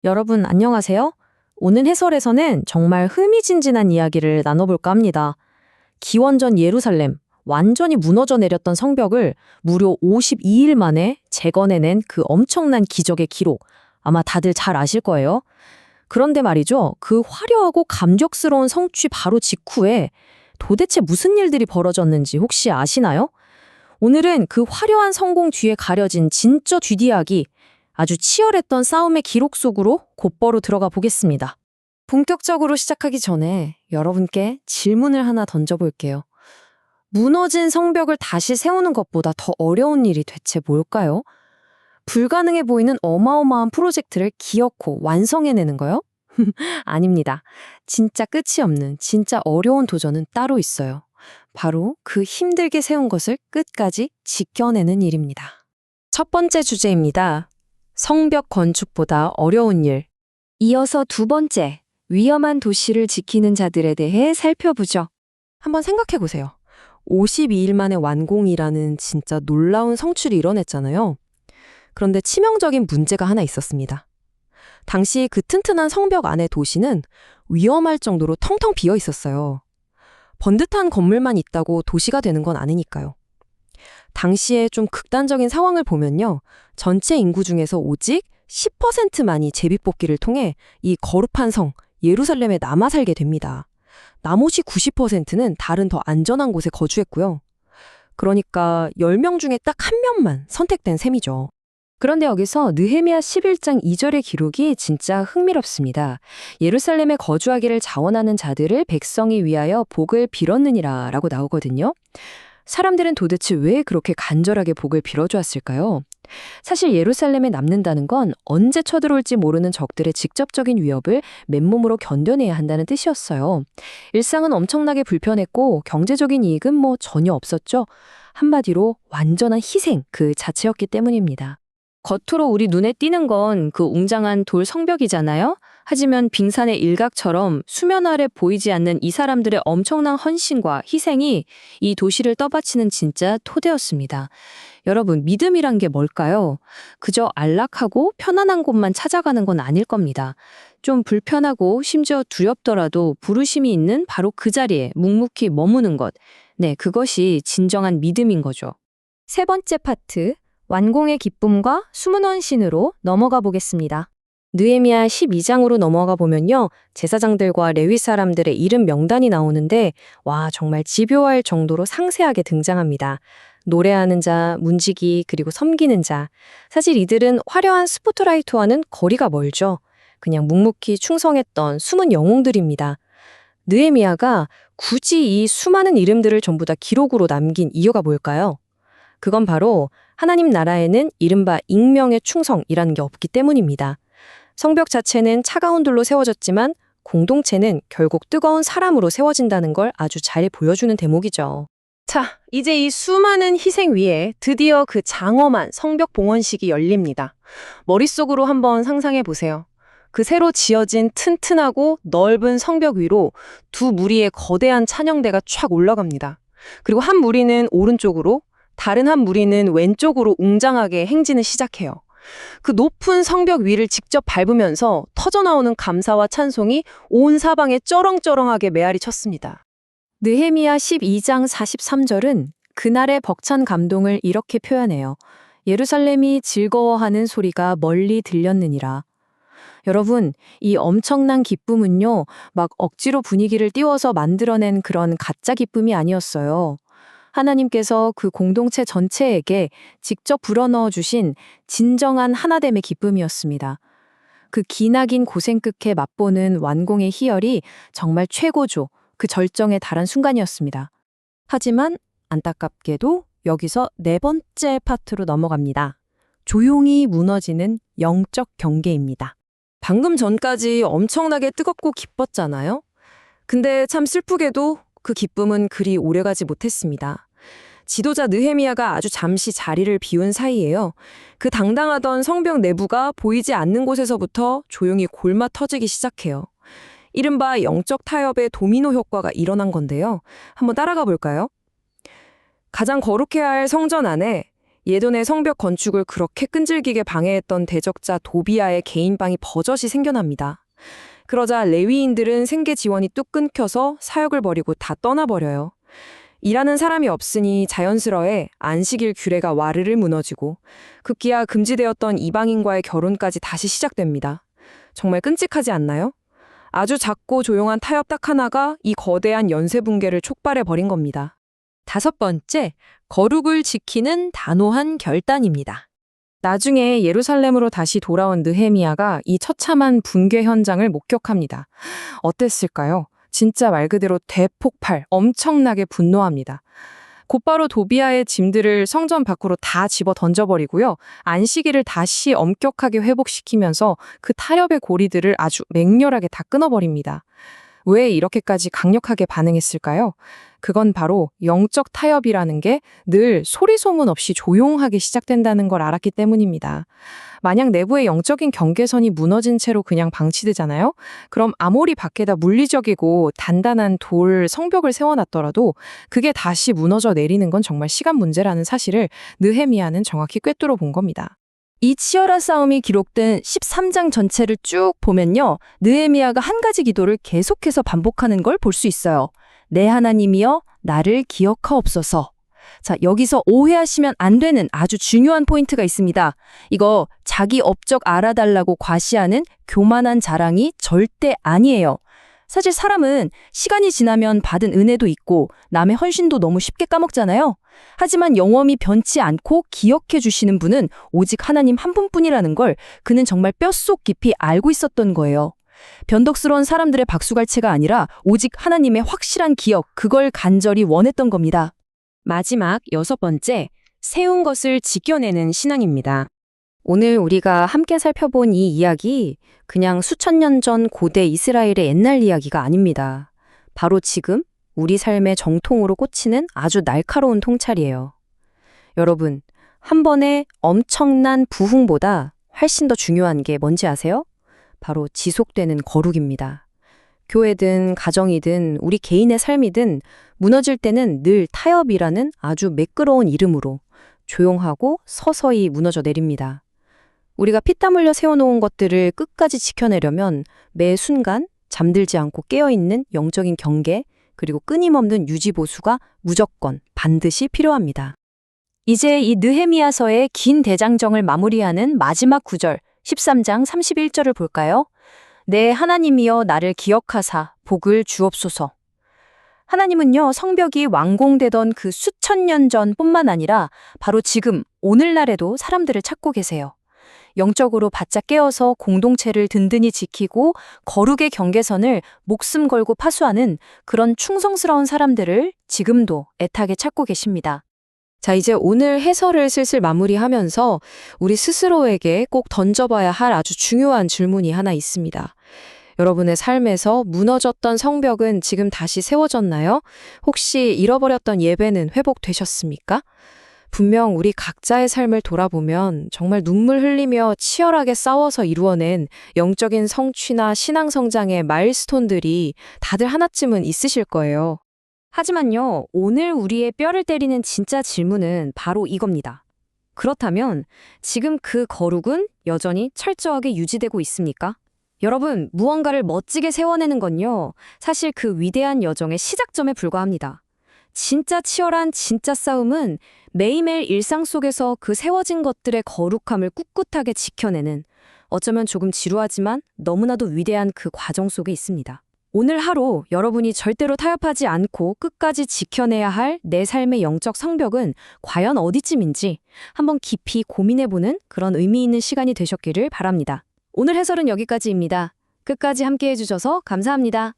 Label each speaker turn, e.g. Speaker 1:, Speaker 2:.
Speaker 1: 여러분 안녕하세요. 오늘 해설에서는 정말 흥미진진한 이야기를 나눠볼까 합니다. 기원전 예루살렘, 완전히 무너져 내렸던 성벽을 무려 52일 만에 재건해낸 그 엄청난 기적의 기록. 아마 다들 잘 아실 거예요. 그런데 말이죠. 그 화려하고 감격스러운 성취 바로 직후에 도대체 무슨 일들이 벌어졌는지 혹시 아시나요? 오늘은 그 화려한 성공 뒤에 가려진 진짜 뒷이야기, 아주 치열했던 싸움의 기록 속으로 곧바로 들어가 보겠습니다. 본격적으로 시작하기 전에 여러분께 질문을 하나 던져볼게요. 무너진 성벽을 다시 세우는 것보다 더 어려운 일이 대체 뭘까요? 불가능해 보이는 어마어마한 프로젝트를 기어코 완성해내는 거요? 아닙니다. 진짜 끝이 없는 진짜 어려운 도전은 따로 있어요. 바로 그 힘들게 세운 것을 끝까지 지켜내는 일입니다. 첫 번째 주제입니다. 성벽 건축보다 어려운 일. 이어서 두 번째, 위험한 도시를 지키는 자들에 대해 살펴보죠. 한번 생각해 보세요. 52일 만에 완공이라는 진짜 놀라운 성취를 이뤄냈잖아요. 그런데 치명적인 문제가 하나 있었습니다. 당시 그 튼튼한 성벽 안의 도시는 위험할 정도로 텅텅 비어 있었어요. 번듯한 건물만 있다고 도시가 되는 건 아니니까요. 당시에 좀 극단적인 상황을 보면요. 전체 인구 중에서 오직 10%만이 제비뽑기를 통해 이 거룩한 성, 예루살렘에 남아 살게 됩니다. 나머지 90%는 다른 더 안전한 곳에 거주했고요. 그러니까 10명 중에 딱 한 명만 선택된 셈이죠. 그런데 여기서 느헤미야 11장 2절의 기록이 진짜 흥미롭습니다. 예루살렘에 거주하기를 자원하는 자들을 백성이 위하여 복을 빌었느니라 라고 나오거든요. 사람들은 도대체 왜 그렇게 간절하게 복을 빌어주었을까요? 사실 예루살렘에 남는다는 건 언제 쳐들어올지 모르는 적들의 직접적인 위협을 맨몸으로 견뎌내야 한다는 뜻이었어요. 일상은 엄청나게 불편했고 경제적인 이익은 전혀 없었죠. 한마디로 완전한 희생 그 자체였기 때문입니다. 겉으로 우리 눈에 띄는 건 그 웅장한 돌 성벽이잖아요? 하지만 빙산의 일각처럼 수면 아래 보이지 않는 이 사람들의 엄청난 헌신과 희생이 이 도시를 떠받치는 진짜 토대였습니다. 여러분, 믿음이란 게 뭘까요? 그저 안락하고 편안한 곳만 찾아가는 건 아닐 겁니다. 좀 불편하고 심지어 두렵더라도 부르심이 있는 바로 그 자리에 묵묵히 머무는 것. 네, 그것이 진정한 믿음인 거죠. 세 번째 파트. 완공의 기쁨과 숨은 헌신으로 넘어가 보겠습니다. 느헤미야 12장으로 넘어가 보면요. 제사장들과 레위 사람들의 이름 명단이 나오는데 와 정말 집요할 정도로 상세하게 등장합니다. 노래하는 자, 문지기, 그리고 섬기는 자. 사실 이들은 화려한 스포트라이트와는 거리가 멀죠. 그냥 묵묵히 충성했던 숨은 영웅들입니다. 느헤미야가 굳이 이 수많은 이름들을 전부 다 기록으로 남긴 이유가 뭘까요? 그건 바로 하나님 나라에는 이른바 익명의 충성이라는 게 없기 때문입니다. 성벽 자체는 차가운 돌로 세워졌지만 공동체는 결국 뜨거운 사람으로 세워진다는 걸 아주 잘 보여주는 대목이죠.
Speaker 2: 자, 이제 이 수많은 희생 위에 드디어 그 장엄한 성벽 봉헌식이 열립니다. 머릿속으로 한번 상상해 보세요. 그 새로 지어진 튼튼하고 넓은 성벽 위로 두 무리의 거대한 찬양대가 촥 올라갑니다. 그리고 한 무리는 오른쪽으로, 다른 한 무리는 왼쪽으로 웅장하게 행진을 시작해요. 그 높은 성벽 위를 직접 밟으면서 터져나오는 감사와 찬송이 온 사방에 쩌렁쩌렁하게 메아리 쳤습니다.
Speaker 1: 느헤미야 12장 43절은 그날의 벅찬 감동을 이렇게 표현해요. 예루살렘이 즐거워하는 소리가 멀리 들렸느니라. 여러분, 이 엄청난 기쁨은요, 막 억지로 분위기를 띄워서 만들어낸 그런 가짜 기쁨이 아니었어요. 하나님께서 그 공동체 전체에게 직접 불어넣어 주신 진정한 하나됨의 기쁨이었습니다. 그 기나긴 고생 끝에 맛보는 완공의 희열이 정말 최고조, 그 절정에 달한 순간이었습니다. 하지만 안타깝게도 여기서 네 번째 파트로 넘어갑니다. 조용히 무너지는 영적 경계입니다. 방금 전까지 엄청나게 뜨겁고 기뻤잖아요. 근데 참 슬프게도 그 기쁨은 그리 오래가지 못했습니다. 지도자 느헤미야가 아주 잠시 자리를 비운 사이에요. 그 당당하던 성벽 내부가 보이지 않는 곳에서부터 조용히 골마 터지기 시작해요. 이른바 영적 타협의 도미노 효과가 일어난 건데요. 한번 따라가 볼까요? 가장 거룩해야 할 성전 안에
Speaker 2: 예전에 성벽 건축을 그렇게 끈질기게 방해했던 대적자 도비아의 개인방이 버젓이 생겨납니다. 그러자 레위인들은 생계 지원이 뚝 끊겨서 사역을 버리고 다 떠나버려요. 일하는 사람이 없으니 자연스레 안식일 규례가 와르르 무너지고 급기야 금지되었던 이방인과의 결혼까지 다시 시작됩니다. 정말 끔찍하지 않나요? 아주 작고 조용한 타협 딱 하나가 이 거대한 연쇄 붕괴를 촉발해버린 겁니다.
Speaker 1: 5번째, 거룩을 지키는 단호한 결단입니다. 나중에 예루살렘으로 다시 돌아온 느헤미야가 이 처참한 붕괴 현장을 목격합니다. 어땠을까요? 진짜 말 그대로 대폭발, 엄청나게 분노합니다. 곧바로 도비아의 짐들을 성전 밖으로 다 집어 던져버리고요. 안식일을 다시 엄격하게 회복시키면서 그 타협의 고리들을 아주 맹렬하게 다 끊어버립니다. 왜 이렇게까지 강력하게 반응했을까요? 그건 바로 영적 타협이라는 게 늘 소리 소문 없이 조용하게 시작된다는 걸 알았기 때문입니다. 만약 내부의 영적인 경계선이 무너진 채로 그냥 방치되잖아요? 그럼 아무리 밖에다 물리적이고 단단한 돌 성벽을 세워놨더라도 그게 다시 무너져 내리는 건 정말 시간 문제라는 사실을 느헤미야는 정확히 꿰뚫어 본 겁니다.
Speaker 3: 이 치열한 싸움이 기록된 13장 전체를 쭉 보면요. 느헤미야가 한 가지 기도를 계속해서 반복하는 걸 볼 수 있어요. 내 하나님이여 나를 기억하옵소서. 자, 여기서 오해하시면 안 되는 아주 중요한 포인트가 있습니다. 이거 자기 업적 알아달라고 과시하는 교만한 자랑이 절대 아니에요. 사실 사람은 시간이 지나면 받은 은혜도 있고 남의 헌신도 너무 쉽게 까먹잖아요. 하지만 영원히 변치 않고 기억해 주시는 분은 오직 하나님 한 분뿐이라는 걸 그는 정말 뼛속 깊이 알고 있었던 거예요. 변덕스러운 사람들의 박수갈채가 아니라 오직 하나님의 확실한 기억, 그걸 간절히 원했던 겁니다.
Speaker 2: 마지막 6번째, 세운 것을 지켜내는 신앙입니다.
Speaker 3: 오늘 우리가 함께 살펴본 이 이야기, 그냥 수천 년 전 고대 이스라엘의 옛날 이야기가 아닙니다. 바로 지금 우리 삶의 정통으로 꽂히는 아주 날카로운 통찰이에요. 여러분, 한 번의 엄청난 부흥보다 훨씬 더 중요한 게 뭔지 아세요? 바로 지속되는 거룩입니다. 교회든 가정이든 우리 개인의 삶이든 무너질 때는 늘 타협이라는 아주 매끄러운 이름으로 조용하고 서서히 무너져 내립니다. 우리가 피땀 흘려 세워놓은 것들을 끝까지 지켜내려면 매 순간 잠들지 않고 깨어있는 영적인 경계, 그리고 끊임없는 유지보수가 무조건 반드시 필요합니다.
Speaker 1: 이제 이 느헤미야서의 긴 대장정을 마무리하는 마지막 구절 13장 31절을 볼까요? 내 하나님이여 나를 기억하사 복을 주옵소서. 하나님은요, 성벽이 완공되던 그 수천 년 전뿐만 아니라 바로 지금 오늘날에도 사람들을 찾고 계세요. 영적으로 바짝 깨어서 공동체를 든든히 지키고 거룩의 경계선을 목숨 걸고 파수하는 그런 충성스러운 사람들을 지금도 애타게 찾고 계십니다.
Speaker 2: 자, 이제 오늘 해설을 슬슬 마무리하면서 우리 스스로에게 꼭 던져봐야 할 아주 중요한 질문이 하나 있습니다. 여러분의 삶에서 무너졌던 성벽은 지금 다시 세워졌나요? 혹시 잃어버렸던 예배는 회복되셨습니까? 분명 우리 각자의 삶을 돌아보면 정말 눈물 흘리며 치열하게 싸워서 이루어낸 영적인 성취나 신앙 성장의 마일스톤들이 다들 하나쯤은 있으실 거예요.
Speaker 3: 하지만요, 오늘 우리의 뼈를 때리는 진짜 질문은 바로 이겁니다. 그렇다면 지금 그 거룩은 여전히 철저하게 유지되고 있습니까? 여러분, 무언가를 멋지게 세워내는 건요, 사실 그 위대한 여정의 시작점에 불과합니다. 진짜 치열한 진짜 싸움은 매일매일 일상 속에서 그 세워진 것들의 거룩함을 꿋꿋하게 지켜내는, 어쩌면 조금 지루하지만 너무나도 위대한 그 과정 속에 있습니다. 오늘 하루 여러분이 절대로 타협하지 않고 끝까지 지켜내야 할 내 삶의 영적 성벽은 과연 어디쯤인지 한번 깊이 고민해보는 그런 의미 있는 시간이 되셨기를 바랍니다. 오늘 해설은 여기까지입니다. 끝까지 함께 해주셔서 감사합니다.